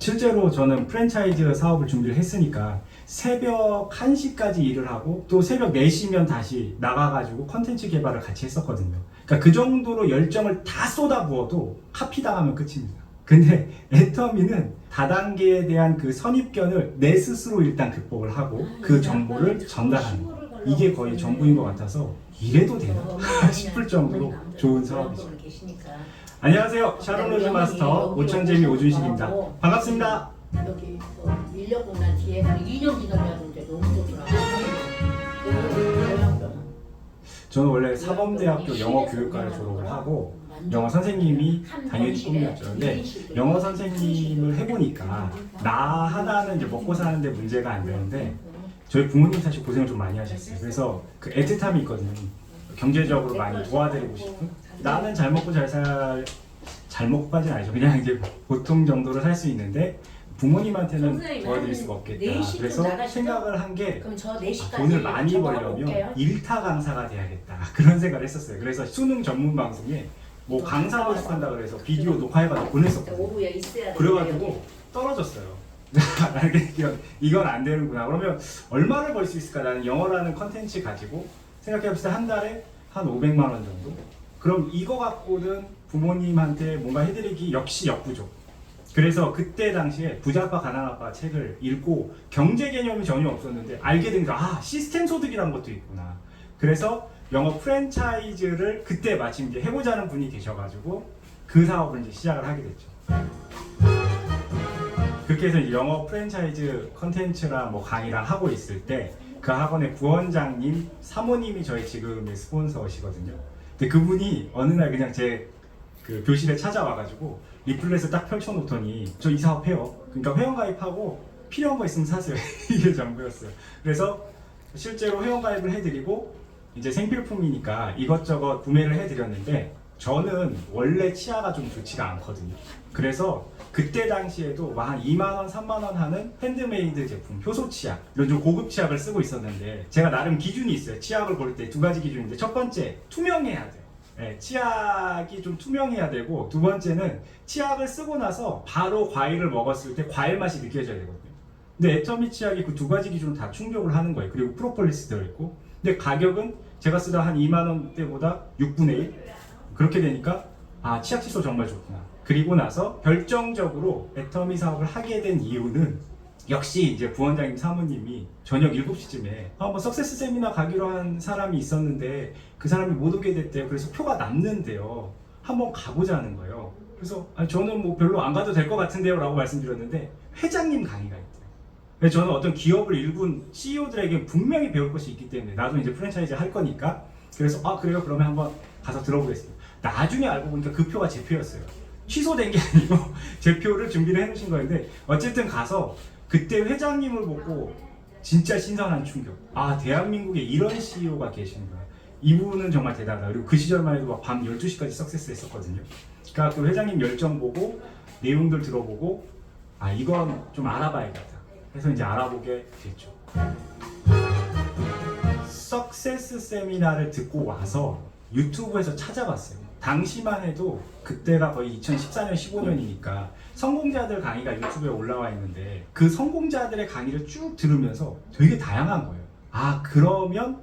실제로 저는 프랜차이즈 사업을 준비를 했으니까 새벽 1시까지 일을 하고 또 새벽 4시면 다시 나가가지고 컨텐츠 개발을 같이 했었거든요. 그러니까 그 정도로 열정을 다 쏟아부어도 카피당하면 끝입니다. 근데 애터미는 다단계에 대한 그 선입견을 내 스스로 일단 극복을 하고 그 정보를 전달하는 거. 이게 거의 전부인 것 같아서 이래도 되나 싶을 정도로 좋은 사업이죠. 안녕하세요. 샤론 로즈 마스터 오천재미 오준식입니다. 반갑습니다. 여기 인력공단 뒤에 2년 기다렸는데 너무 좋더라고요. 저는 원래 사범대학교 영어교육과를 졸업을 하고 영어 선생님이 당연히 꿈이었죠. 근데 영어 선생님을 해보니까 나 하나는 이제 먹고 사는데 문제가 안 되는데 저희 부모님 사실 고생을 좀 많이 하셨어요. 그래서 그 애틋함이 있거든요. 경제적으로 많이 도와드리고 싶은, 나는 잘 먹고 잘 먹고까지는 아니죠. 그냥 이제 보통 정도로 살 수 있는데 부모님한테는 도와드릴 수가 없겠다. 그래서 생각을 한 게 돈을 많이 벌려면 일타 강사가 돼야겠다. 그런 생각을 했었어요. 그래서 수능 전문 방송에 뭐 강사 모집한다 그래서 비디오 녹화해가지고 보냈었거든요. 그래가지고 떨어졌어요. 이건 안 되는구나. 그러면 얼마를 벌 수 있을까? 나는 영어라는 컨텐츠 가지고 생각해봤을 때 한 달에 한 500만 원 정도? 그럼 이거 갖고는 부모님한테 뭔가 해드리기 역시 역부족. 그래서 그때 당시에 부자아빠 가난아빠 책을 읽고 경제 개념이 전혀 없었는데 알게 된 게 시스템 소득이란 것도 있구나. 그래서 영어 프랜차이즈를 그때 마침 이제 해보자는 분이 계셔가지고 그 사업을 이제 시작을 하게 됐죠. 그렇게 해서 이제 영어 프랜차이즈 컨텐츠랑 뭐 강의랑 하고 있을 때 그 학원의 부원장님, 사모님이 저희 지금의 스폰서시거든요. 근데 그분이 어느 날 그냥 제 그 교실에 찾아와가지고 리플렛을 딱 펼쳐놓더니 저 이 사업 해요. 그러니까 회원가입하고 필요한 거 있으면 사세요. 이게 전부였어요. 그래서 실제로 회원가입을 해드리고 이제 생필품이니까 이것저것 구매를 해드렸는데 저는 원래 치아가 좀 좋지가 않거든요. 그래서 그때 당시에도 한 2만원, 3만원 하는 핸드메이드 제품, 효소 치약, 이런 좀 고급 치약을 쓰고 있었는데 제가 나름 기준이 있어요. 치약을 고를 때 2가지 기준인데 첫 번째, 투명해야 돼요. 네, 치약이 좀 투명해야 되고 두 번째는 치약을 쓰고 나서 바로 과일을 먹었을 때 과일 맛이 느껴져야 되거든요. 근데 애터미 치약이 그 2가지 기준을 다 충족을 하는 거예요. 그리고 프로폴리스 들어있고 근데 가격은 제가 쓰다 한 2만원대보다 6분의 1? 그렇게 되니까 치약 칫솔 정말 좋구나. 그리고 나서 결정적으로 애터미 사업을 하게 된 이유는 역시 이제 부원장님 사모님이 저녁 7시쯤에 한번 석세스 세미나 가기로 한 사람이 있었는데 그 사람이 못 오게 됐대요. 그래서 표가 남는데요. 한번 가보자는 거예요. 그래서 저는 뭐 별로 안 가도 될 것 같은데요 라고 말씀드렸는데 회장님 강의가 있대요. 그래서 저는 어떤 기업을 일군 CEO들에게 분명히 배울 것이 있기 때문에 나도 이제 프랜차이즈 할 거니까 그래서 그래요 그러면 한번 가서 들어보겠습니다. 나중에 알고 보니까 그 표가 제 표였어요. 취소된 게 아니고 제 표를 준비를 해놓으신 거였는데 어쨌든 가서 그때 회장님을 보고 진짜 신선한 충격. 대한민국에 이런 CEO가 계시는구나. 이분은 정말 대단하다. 그리고 그 시절만 해도 밤 12시까지 석세스 했었거든요. 그러니까 그 회장님 열정 보고 내용들 들어보고 이건 좀 알아봐야겠다. 해서 이제 알아보게 됐죠. 석세스 세미나를 듣고 와서 유튜브에서 찾아봤어요. 당시만 해도 그때가 거의 2014년, 15년이니까 성공자들 강의가 유튜브에 올라와 있는데 그 성공자들의 강의를 쭉 들으면서 되게 다양한 거예요. 그러면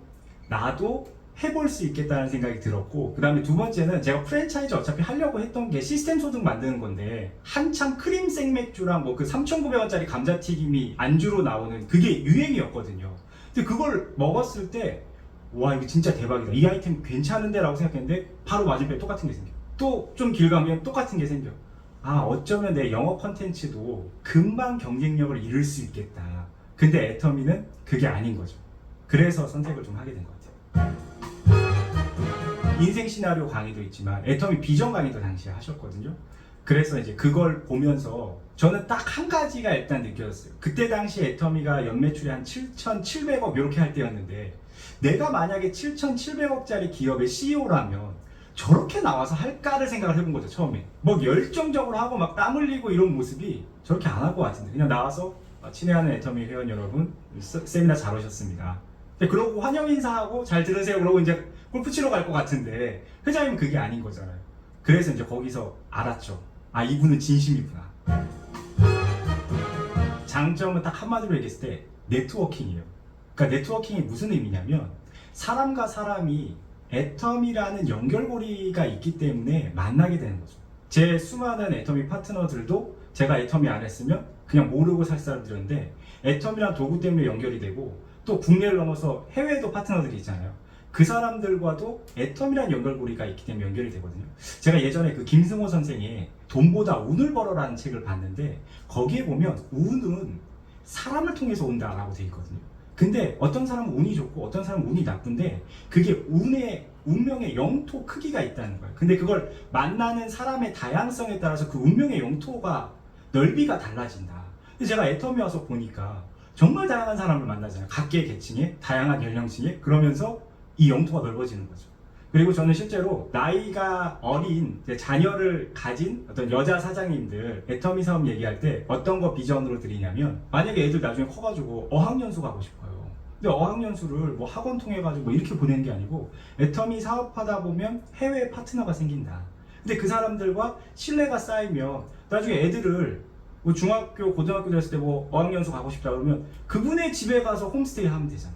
나도 해볼 수 있겠다는 생각이 들었고 그 다음에 두 번째는 제가 프랜차이즈 어차피 하려고 했던 게 시스템 소득 만드는 건데 한참 크림 생맥주랑 뭐 그 3,900원짜리 감자튀김이 안주로 나오는 그게 유행이었거든요. 근데 그걸 먹었을 때 와 이거 진짜 대박이다. 이 아이템 괜찮은데 라고 생각했는데 바로 맞은편에 똑같은 게 생겨. 또 좀 길 가면 똑같은 게 생겨. 어쩌면 내 영어 컨텐츠도 금방 경쟁력을 잃을 수 있겠다. 근데 애터미는 그게 아닌 거죠. 그래서 선택을 좀 하게 된 것 같아요. 인생 시나리오 강의도 있지만 애터미 비전 강의도 당시에 하셨거든요. 그래서 이제 그걸 보면서 저는 딱 한 가지가 일단 느껴졌어요. 그때 당시 애터미가 연매출이 한 7,700억 이렇게 할 때였는데 내가 만약에 7,700억짜리 기업의 CEO라면 저렇게 나와서 할까를 생각을 해본 거죠. 처음에 뭐 열정적으로 하고 막 땀 흘리고 이런 모습이 저렇게 안 할 것 같은데 그냥 나와서 친애하는 애터미 회원 여러분 세미나 잘 오셨습니다. 그러고 환영 인사하고 잘 들으세요 그러고 이제 골프 치러 갈 것 같은데 회장님은 그게 아닌 거잖아요. 그래서 이제 거기서 알았죠. 이분은 진심이구나. 장점은 딱 한마디로 얘기했을 때 네트워킹이에요. 그러니까 네트워킹이 무슨 의미냐면 사람과 사람이 애텀이라는 연결고리가 있기 때문에 만나게 되는 거죠. 제 수많은 애텀이 파트너들도 제가 애텀이 안 했으면 그냥 모르고 살 사람들인데 애텀이란 도구 때문에 연결이 되고 또 국내를 넘어서 해외에도 파트너들이 있잖아요. 그 사람들과도 애텀이란 연결고리가 있기 때문에 연결이 되거든요. 제가 예전에 그 김승호 선생의 돈보다 운을 벌어라는 책을 봤는데 거기에 보면 운은 사람을 통해서 온다라고 되어 있거든요. 근데 어떤 사람은 운이 좋고 어떤 사람은 운이 나쁜데 그게 운명의 영토 크기가 있다는 거예요. 근데 그걸 만나는 사람의 다양성에 따라서 그 운명의 영토가 넓이가 달라진다. 근데 제가 애텀이 와서 보니까 정말 다양한 사람을 만나잖아요. 각계 계층에 다양한 연령층에 그러면서 이 영토가 넓어지는 거죠. 그리고 저는 실제로 나이가 어린 자녀를 가진 어떤 여자 사장님들 애터미 사업 얘기할 때 어떤 거 비전으로 드리냐면 만약에 애들 나중에 커가지고 어학연수 가고 싶어요. 근데 어학연수를 뭐 학원 통해 가지고 뭐 이렇게 보내는 게 아니고 애터미 사업하다 보면 해외 파트너가 생긴다. 근데 그 사람들과 신뢰가 쌓이면 나중에 애들을 뭐 중학교 고등학교 됐을 때 뭐 어학연수 가고 싶다 그러면 그분의 집에 가서 홈스테이 하면 되잖아.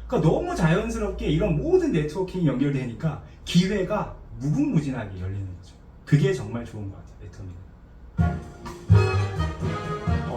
그러니까 너무 자연스럽게 이런 모든 네트워킹이 연결되니까 기회가 무궁무진하게 열리는 거죠. 그게 정말 좋은 것 같아요, 애터미는.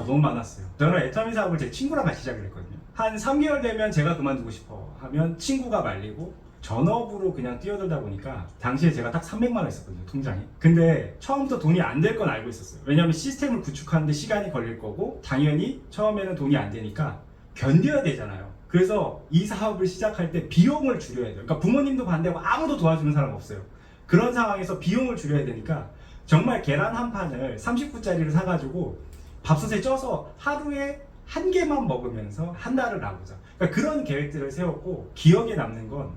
너무 많았어요. 저는 애터미 사업을 제 친구랑 같이 시작을 했거든요. 한 3개월 되면 제가 그만두고 싶어 하면 친구가 말리고 전업으로 그냥 뛰어들다 보니까 당시에 제가 딱 300만 원 있었거든요, 통장에. 근데 처음부터 돈이 안 될 건 알고 있었어요. 왜냐하면 시스템을 구축하는데 시간이 걸릴 거고 당연히 처음에는 돈이 안 되니까 견뎌야 되잖아요. 그래서 이 사업을 시작할 때 비용을 줄여야 돼요. 그러니까 부모님도 반대하고 아무도 도와주는 사람 없어요. 그런 상황에서 비용을 줄여야 되니까 정말 계란 한 판을 30불짜리를 사가지고 밥솥에 쪄서 하루에 한 개만 먹으면서 한 달을 나보자. 그러니까 그런 계획들을 세웠고 기억에 남는 건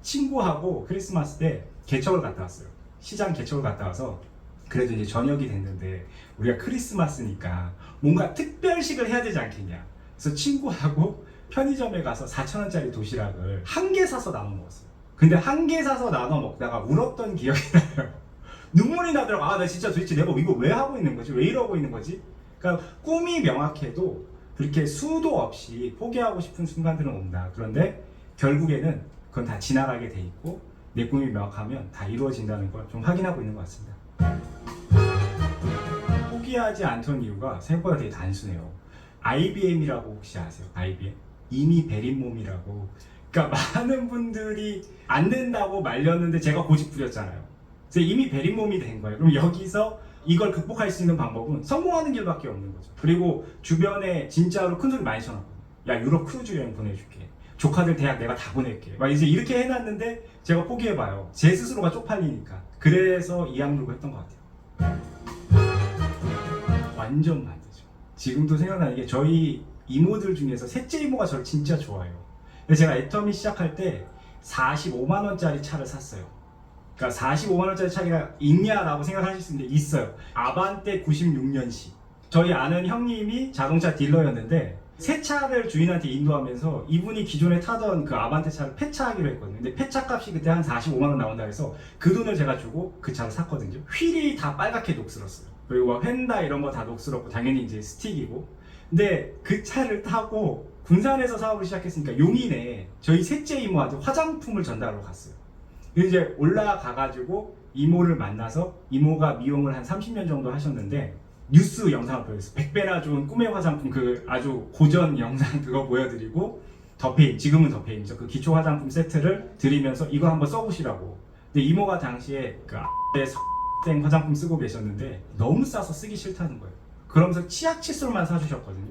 친구하고 크리스마스 때 개척을 갔다 왔어요. 시장 개척을 갔다 와서 그래도 이제 저녁이 됐는데 우리가 크리스마스니까 뭔가 특별식을 해야 되지 않겠냐. 그래서 친구하고 편의점에 가서 4,000원짜리 도시락을 한 개 사서 나눠 먹었어요. 근데 한 개 사서 나눠 먹다가 울었던 기억이 나요. 눈물이 나더라고. 나 진짜 도대체 내가 이거 왜 하고 있는 거지? 왜 이러고 있는 거지? 그러니까 꿈이 명확해도 그렇게 수도 없이 포기하고 싶은 순간들은 온다. 그런데 결국에는 그건 다 지나가게 돼 있고 내 꿈이 명확하면 다 이루어진다는 걸 좀 확인하고 있는 것 같습니다. 포기하지 않던 이유가 생각보다 되게 단순해요. IBM이라고 혹시 아세요? IBM? 이미 베린 몸이라고. 그러니까 많은 분들이 안 된다고 말렸는데 제가 고집 부렸잖아요. 그래서 이미 베린 몸이 된 거예요. 그럼 여기서 이걸 극복할 수 있는 방법은 성공하는 길밖에 없는 거죠. 그리고 주변에 진짜로 큰 소리 많이 쳐놨거든요. 야, 유럽 크루즈 여행 보내줄게. 조카들 대학 내가 다 보낼게. 막 이제 이렇게 해놨는데 제가 포기해봐요. 제 스스로가 쪽팔리니까. 그래서 이 악물고 했던 것 같아요. 완전 반대죠. 지금도 생각나는 게 저희 이모들 중에서 셋째 이모가 저를 진짜 좋아해요. 근데 제가 애터미 시작할 때 45만 원짜리 차를 샀어요. 그러니까 45만 원짜리 차가 있냐라고 생각하실 수 있는데 있어요. 아반떼 96년식. 저희 아는 형님이 자동차 딜러였는데 새 차를 주인한테 인도하면서 이분이 기존에 타던 그 아반떼 차를 폐차하기로 했거든요. 근데 폐차 값이 그때 한 45만 원 나온다 해서 그 돈을 제가 주고 그 차를 샀거든요. 휠이 다 빨갛게 녹슬었어요. 그리고 휀다 이런 거 다 녹슬었고 당연히 이제 스틱이고. 근데 그 차를 타고 군산에서 사업을 시작했으니까 용인에 저희 셋째 이모한테 화장품을 전달하러 갔어요. 이제 올라가가지고 이모를 만나서 이모가 미용을 한 30년 정도 하셨는데 뉴스 영상을 보여줬어요. 100배나 좋은 꿈의 화장품 그 아주 고전 영상 그거 보여드리고 더페임, 지금은 더페임이죠. 그 기초 화장품 세트를 드리면서 이거 한번 써보시라고. 근데 이모가 당시에 그 땡 화장품 쓰고 계셨는데 너무 싸서 쓰기 싫다는 거예요. 그러면서 치약 칫솔만 사주셨거든요.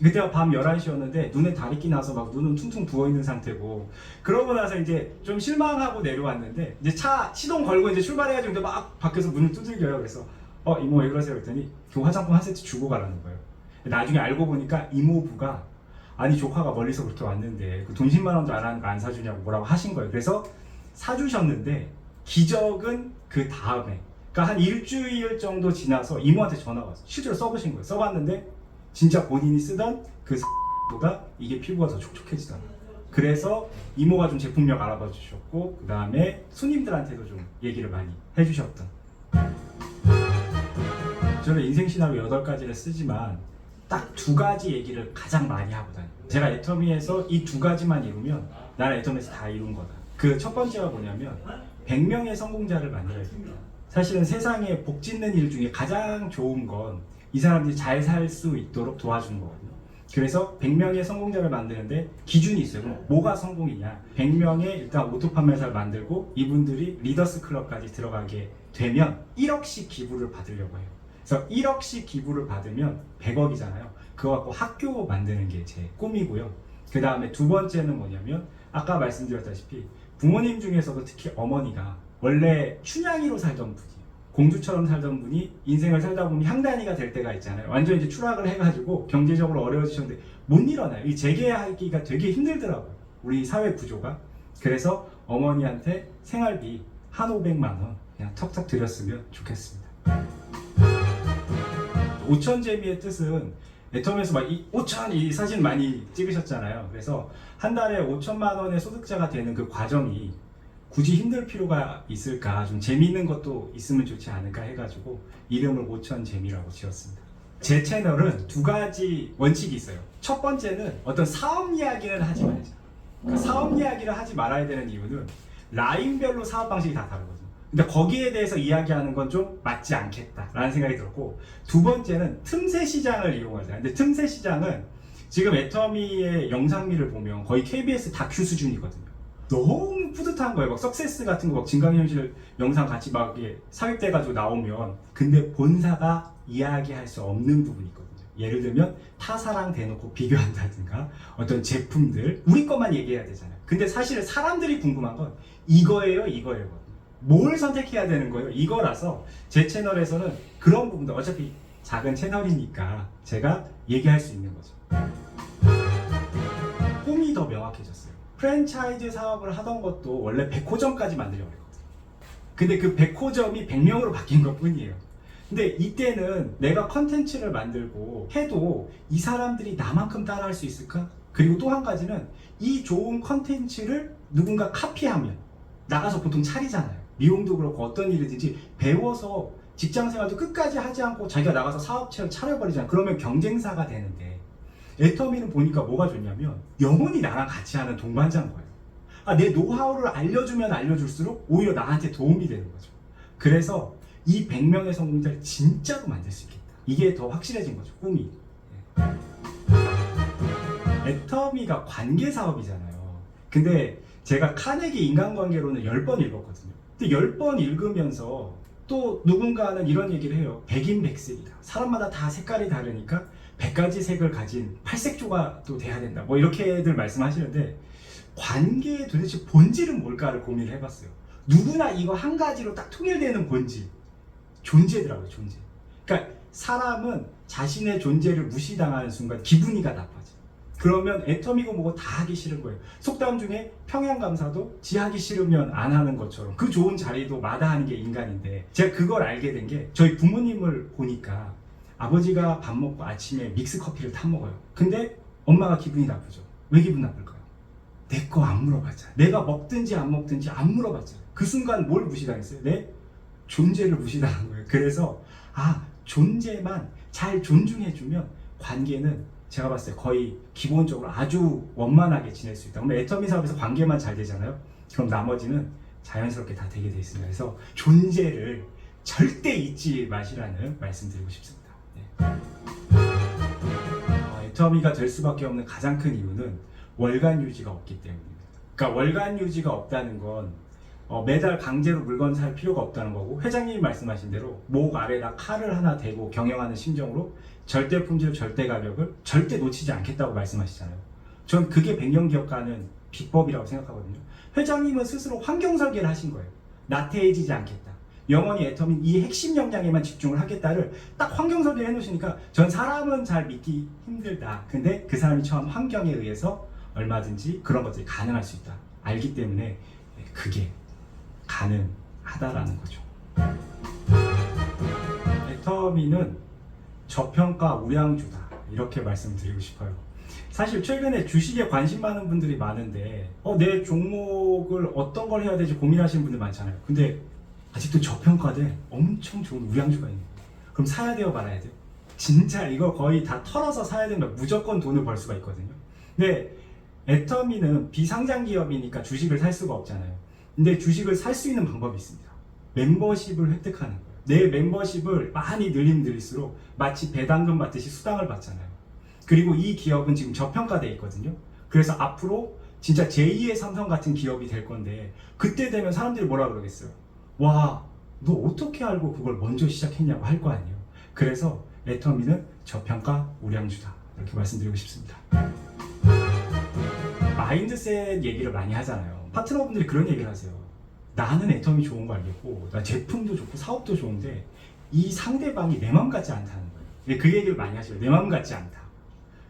그때가 밤 11시였는데 눈에 다리끼 나서 막 눈은 퉁퉁 부어있는 상태고 그러고 나서 이제 좀 실망하고 내려왔는데 이제 차 시동 걸고 이제 출발해가지고 막 밖에서 문을 두들겨요. 그래서 이모 왜 그러세요? 그랬더니 그 화장품 한 세트 주고 가라는 거예요. 나중에 알고 보니까 이모부가 아니 조카가 멀리서 그렇게 왔는데 그 돈 10만 원도 안 하는 거 안 사주냐고 뭐라고 하신 거예요. 그래서 사주셨는데 기적은 그 다음에 그러니까 한 일주일 정도 지나서 이모한테 전화가 왔어요. 실제로 써보신 거예요. 써봤는데 진짜 본인이 쓰던 그 보다 이게 피부가 더 촉촉해지더라고요. 그래서 이모가 좀 제품력 알아봐 주셨고 그 다음에 손님들한테도 좀 얘기를 많이 해주셨던. 저는 인생 시나리오 8가지를 쓰지만 딱 두 가지 얘기를 가장 많이 하고 다녀요. 제가 애터미에서 이 두 가지만 이루면 나는 애터미에서 다 이룬 거다. 그 첫 번째가 뭐냐면 100명의 성공자를 만들어야 됩니다. 사실은 세상에 복 짓는 일 중에 가장 좋은 건 이 사람들이 잘 살 수 있도록 도와주는 거거든요. 그래서 100명의 성공자를 만드는데 기준이 있어요. 그럼 뭐가 성공이냐? 100명의 일단 오토 판매사를 만들고 이분들이 리더스 클럽까지 들어가게 되면 1억씩 기부를 받으려고 해요. 그래서 1억씩 기부를 받으면 100억이잖아요. 그거 갖고 학교 만드는 게 제 꿈이고요. 그 다음에 두 번째는 뭐냐면 아까 말씀드렸다시피 부모님 중에서도 특히 어머니가 원래 춘향이로 살던 분이에요. 공주처럼 살던 분이 인생을 살다 보면 향단이가 될 때가 있잖아요. 완전 이제 추락을 해가지고 경제적으로 어려워지셨는데 못 일어나요. 이 재개하기가 되게 힘들더라고요. 우리 사회 구조가. 그래서 어머니한테 생활비 한 500만 원 그냥 턱턱 드렸으면 좋겠습니다. 5천 재미의 뜻은 애터미에서 막 이 5천 이 사진 많이 찍으셨잖아요. 그래서 한 달에 5천만 원의 소득자가 되는 그 과정이 굳이 힘들 필요가 있을까, 좀 재미있는 것도 있으면 좋지 않을까 해가지고 이름을 5천 재미라고 지었습니다. 제 채널은 두 가지 원칙이 있어요. 첫 번째는 어떤 사업 이야기는 하지 말자. 그러니까 사업 이야기를 하지 말아야 되는 이유는 라인별로 사업 방식이 다 다르거든요. 근데 거기에 대해서 이야기하는 건 좀 맞지 않겠다라는 생각이 들었고, 두 번째는 틈새 시장을 이용하자. 근데 틈새 시장은 지금 애터미의 영상미를 보면 거의 KBS 다큐 수준이거든요. 너무 뿌듯한 거예요. 막 석세스 같은 거 막 진강현실 영상 같이 막 이게 삽입돼가지고 나오면, 근데 본사가 이야기할 수 없는 부분이 있거든요. 예를 들면 타사랑 대놓고 비교한다든가 어떤 제품들 우리 것만 얘기해야 되잖아요. 근데 사실 사람들이 궁금한 건 이거예요, 이거예요. 뭘 선택해야 되는 거예요? 이거라서 제 채널에서는 그런 부분도 어차피 작은 채널이니까 제가 얘기할 수 있는 거죠. 꿈이 더 명확해졌어요. 프랜차이즈 사업을 하던 것도 원래 100호점까지 만들려고 했거든요. 근데 그 100호점이 100명으로 바뀐 것 뿐이에요. 근데 이때는 내가 컨텐츠를 만들고 해도 이 사람들이 나만큼 따라할 수 있을까? 그리고 또 한 가지는 이 좋은 컨텐츠를 누군가 카피하면 나가서 보통 차리잖아요. 미용도 그렇고 어떤 일이든지 배워서 직장생활도 끝까지 하지 않고 자기가 나가서 사업체를 차려버리잖아요. 그러면 경쟁사가 되는데, 애터미는 보니까 뭐가 좋냐면 영원히 나랑 같이 하는 동반자인 거예요. 내 노하우를 알려주면 알려줄수록 오히려 나한테 도움이 되는 거죠. 그래서 이 100명의 성공자를 진짜로 만들 수 있겠다. 이게 더 확실해진 거죠, 꿈이. 애터미가 관계 사업이잖아요. 근데 제가 카네기 인간관계론을 10번 읽었거든요. 근데 10번 읽으면서 또 누군가는 이런 얘기를 해요. 백인백색이다. 사람마다 다 색깔이 다르니까 100가지 색을 가진 팔색조가 또 돼야 된다. 뭐 이렇게들 말씀하시는데, 관계의 도대체 본질은 뭘까를 고민을 해봤어요. 누구나 이거 한 가지로 딱 통일되는 본질. 존재더라고요, 존재. 그러니까 사람은 자신의 존재를 무시당하는 순간 기분이가 나빠져. 그러면 애터미고 뭐고 다 하기 싫은 거예요. 속담 중에 평양감사도 지 하기 싫으면 안 하는 것처럼 그 좋은 자리도 마다하는 게 인간인데, 제가 그걸 알게 된 게 저희 부모님을 보니까 아버지가 밥 먹고 아침에 믹스 커피를 타 먹어요. 근데 엄마가 기분이 나쁘죠. 왜 기분 나쁠까요? 내 거 안 물어봤잖아. 내가 먹든지 안 먹든지 안 물어봤잖아. 그 순간 뭘 무시당했어요? 내 존재를 무시당한 거예요. 그래서 존재만 잘 존중해주면 관계는 제가 봤을 때 거의 기본적으로 아주 원만하게 지낼 수 있다. 그럼 애터미 사업에서 관계만 잘 되잖아요. 그럼 나머지는 자연스럽게 다 되게 돼 있습니다. 그래서 존재를 절대 잊지 마시라는 말씀드리고 싶습니다. 애터미가 될 수밖에 없는 가장 큰 이유는 월간 유지가 없기 때문입니다. 그러니까 월간 유지가 없다는 건 매달 강제로 물건 살 필요가 없다는 거고, 회장님이 말씀하신 대로 목 아래다 칼을 하나 대고 경영하는 심정으로 절대 품질, 절대 가격을 절대 놓치지 않겠다고 말씀하시잖아요. 전 그게 100년 기업가는 비법이라고 생각하거든요. 회장님은 스스로 환경 설계를 하신 거예요. 나태해지지 않겠다. 영원히 애터미 이 핵심 역량에만 집중을 하겠다를 딱 환경 설계를 해놓으시니까 전 사람은 잘 믿기 힘들다. 근데 그 사람이 처한 환경에 의해서 얼마든지 그런 것들이 가능할 수 있다. 알기 때문에 그게 가능하다라는 거죠. 애터미는 저평가 우량주다, 이렇게 말씀드리고 싶어요. 사실 최근에 주식에 관심 많은 분들이 많은데 내 종목을 어떤 걸 해야 될지 고민하시는 분들 많잖아요. 근데 아직도 저평가된 엄청 좋은 우량주가 있는 거예요. 그럼 사야 돼요, 말아야 돼요? 진짜 이거 거의 다 털어서 사야 되면 무조건 돈을 벌 수가 있거든요. 근데 애터미는 비상장 기업이니까 주식을 살 수가 없잖아요. 근데 주식을 살 수 있는 방법이 있습니다. 멤버십을 획득하는 거예요. 내 멤버십을 많이 늘리면 늘릴수록 마치 배당금 받듯이 수당을 받잖아요. 그리고 이 기업은 지금 저평가돼 있거든요. 그래서 앞으로 진짜 제2의 삼성 같은 기업이 될 건데 그때 되면 사람들이 뭐라 그러겠어요? 와, 너 어떻게 알고 그걸 먼저 시작했냐고 할 거 아니에요. 그래서 애터미는 저평가 우량주다 이렇게 말씀드리고 싶습니다. 마인드셋 얘기를 많이 하잖아요. 파트너분들이 그런 얘기를 하세요. 나는 애터미 좋은 거 알겠고 나 제품도 좋고 사업도 좋은데 이 상대방이 내 맘 같지 않다는 거예요. 그 얘기를 많이 하셔요. 내 맘 같지 않다.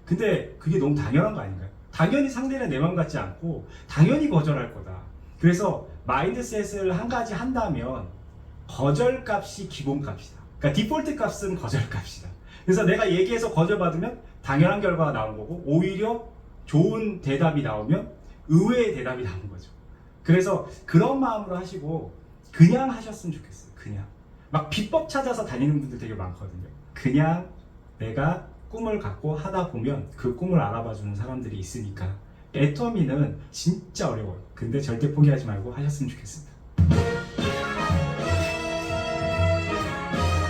근데 그게 너무 당연한 거 아닌가요? 당연히 상대는 내 맘 같지 않고 당연히 거절할 거다. 그래서 마인드셋을 한 가지 한다면 거절값이 기본값이다. 그러니까 디폴트 값은 거절값이다. 그래서 내가 얘기해서 거절받으면 당연한 결과가 나온 거고 오히려 좋은 대답이 나오면 의외의 대답이 나온 거죠. 그래서 그런 마음으로 하시고 그냥 하셨으면 좋겠어요. 그냥 막 비법 찾아서 다니는 분들 되게 많거든요. 그냥 내가 꿈을 갖고 하다 보면 그 꿈을 알아봐 주는 사람들이 있으니까 애터미는 진짜 어려워요. 근데 절대 포기하지 말고 하셨으면 좋겠습니다.